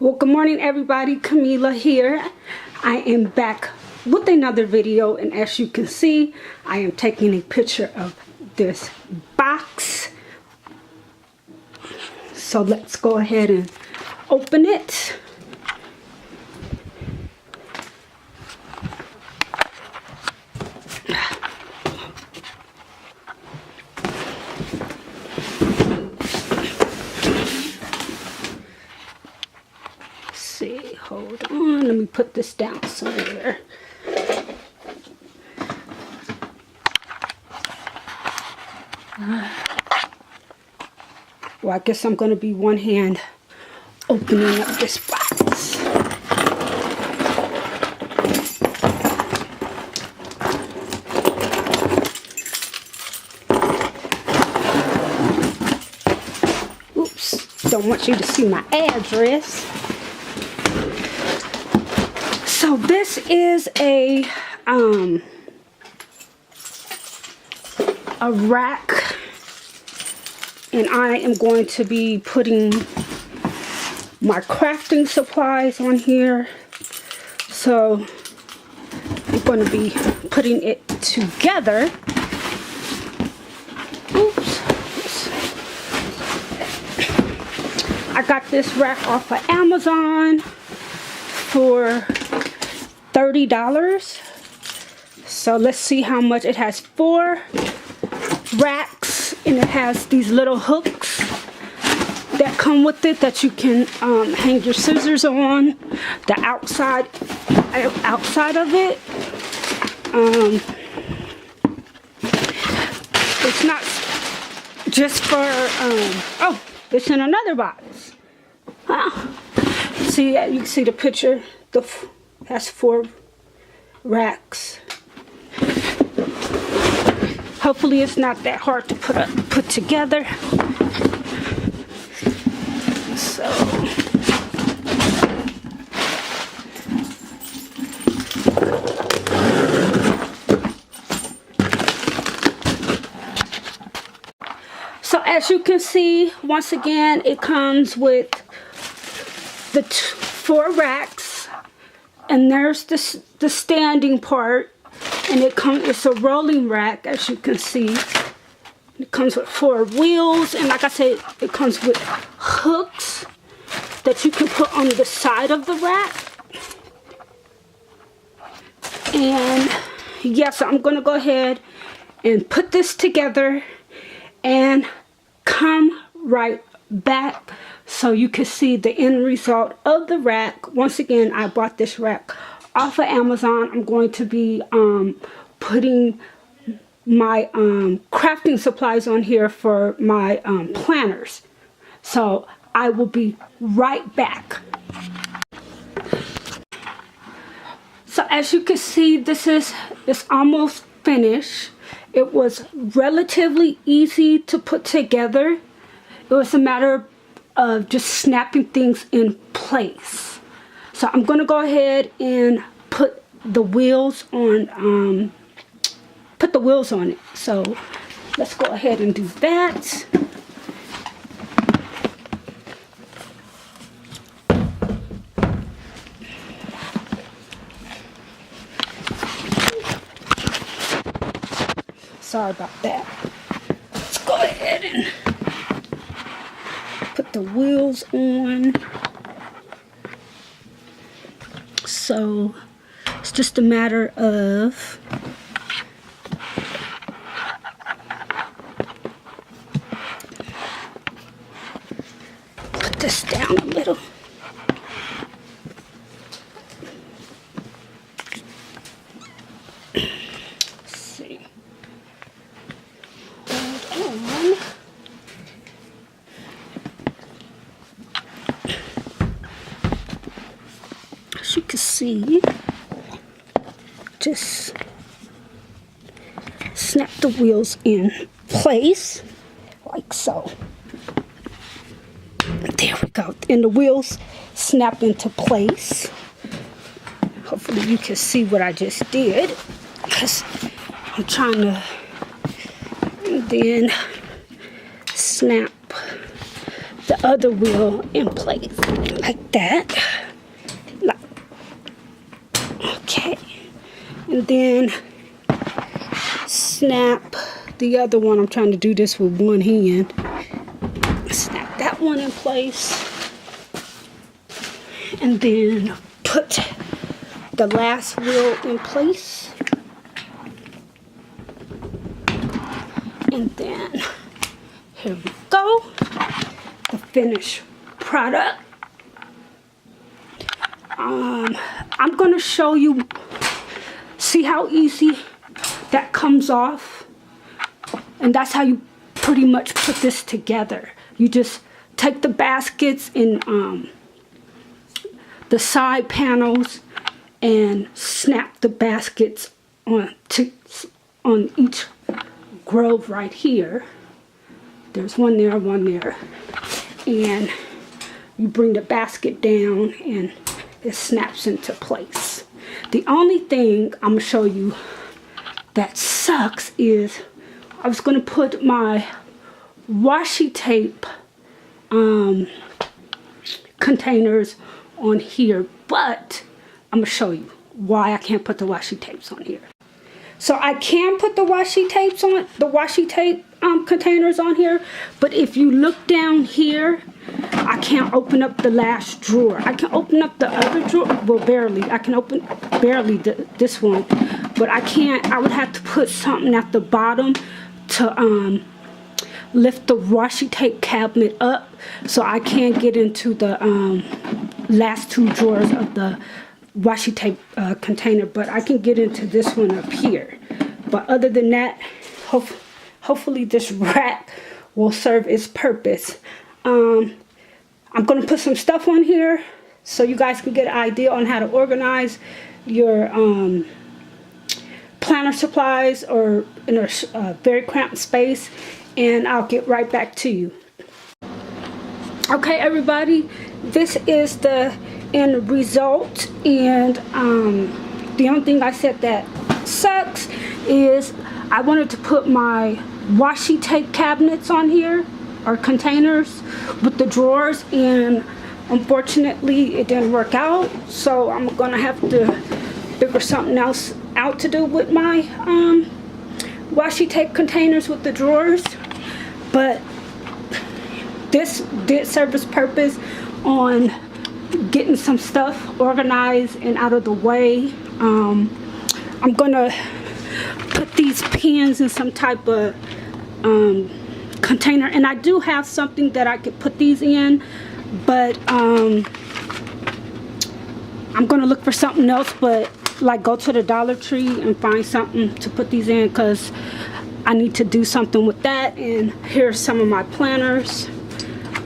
Well, good morning everybody, Camila here. I am back with another video, and as you can see, I am taking a picture of this box. So let's go ahead and open it. See, hold on, let me put this down somewhere. Well, I guess I'm going to be one hand opening up this box. Oops, don't want you to see my address. So this is a rack, and I am going to be putting my crafting supplies on here. So I'm going to be putting it together. Oops. I got this rack off of Amazon for $30. So let's see how much. It has 4 racks, and it has these little hooks that come with it that you can hang your scissors on. The outside of it, it's not just for oh, it's in another box. See, you can see the picture. Has 4 racks. Hopefully it's not that hard to put together. So as you can see, once again, it comes with the 4 racks, and there's the standing part. And it's a rolling rack, as you can see. It comes with 4 wheels, and like I said, it comes with hooks that you can put on the side of the rack. And yeah, so I'm going to go ahead and put this together and come right back so you can see the end result of the rack. Once again, I bought this rack off of Amazon. I'm going to be putting my crafting supplies on here for my planners. So I will be right back. So as you can see, it's almost finished. It was relatively easy to put together. It was a matter of just snapping things in place. So I'm going to go ahead and put the wheels on it. So let's go ahead and do that. Sorry about that. Let's go ahead and put the wheels on. So it's just a matter of put this down a little. Let's see. Hold on. As you can see, just snap the wheels in place like so. There we go. And the wheels snap into place. Hopefully you can see what I just did, because I'm trying to then snap the other wheel in place like that. Okay, and then snap the other one. I'm trying to do this with one hand. Snap that one in place, and then put the last wheel in place, and then here we go, the finished product. I'm gonna show you, see how easy that comes off, and that's how you pretty much put this together. You just take the baskets and the side panels and snap the baskets on each grove right here. There's one there, and you bring the basket down and it snaps into place. The only thing I'm gonna show you that sucks is I was gonna put my washi tape containers on here, but I'm gonna show you why I can't put the washi tapes on here. So I can put the washi tape containers on here, but if you look down here, I can't open up the last drawer. I can open up the other drawer, well, barely. I can open barely this one, but I can't. I would have to put something at the bottom to lift the washi tape cabinet up, so I can't get into the last two drawers of the washi tape container, but I can get into this one up here. But other than that, hopefully this rack will serve its purpose. I'm going to put some stuff on here so you guys can get an idea on how to organize your planner supplies or in a very cramped space, and I'll get right back to you. Okay, everybody, this is the end result, and the only thing I said that sucks is I wanted to put my washi tape cabinets on here, or containers with the drawers, and unfortunately it didn't work out, so I'm gonna have to figure something else out to do with my washi tape containers with the drawers. But this did serve its purpose on getting some stuff organized and out of the way. I'm gonna put these pens in some type of container, and I do have something that I could put these in, but I'm gonna look for something else, but like go to the Dollar Tree and find something to put these in, because I need to do something with that. And here's some of my planners.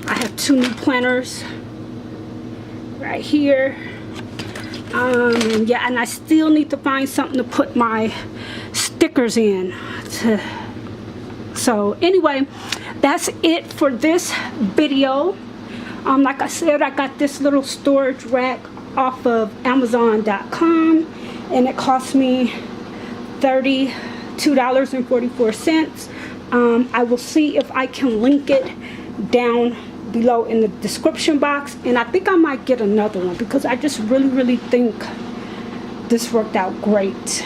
I have 2 new planners right here. Yeah, and I still need to find something to put my stickers in. So anyway, that's it for this video. Like I said, I got this little storage rack off of Amazon.com, and it cost me $32.44. I will see if I can link it down below in the description box, and I think I might get another one because I just really think this worked out great,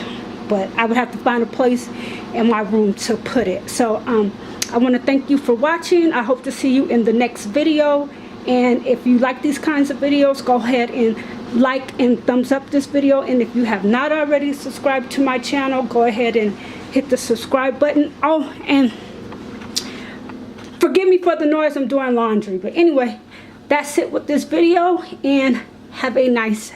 but I would have to find a place in my room to put it. So I want to thank you for watching. I hope to see you in the next video, and if you like these kinds of videos, go ahead and like and thumbs up this video, and if you have not already subscribed to my channel, go ahead and hit the subscribe button. Oh, and forgive me for the noise, I'm doing laundry. But anyway, that's it with this video, and have a nice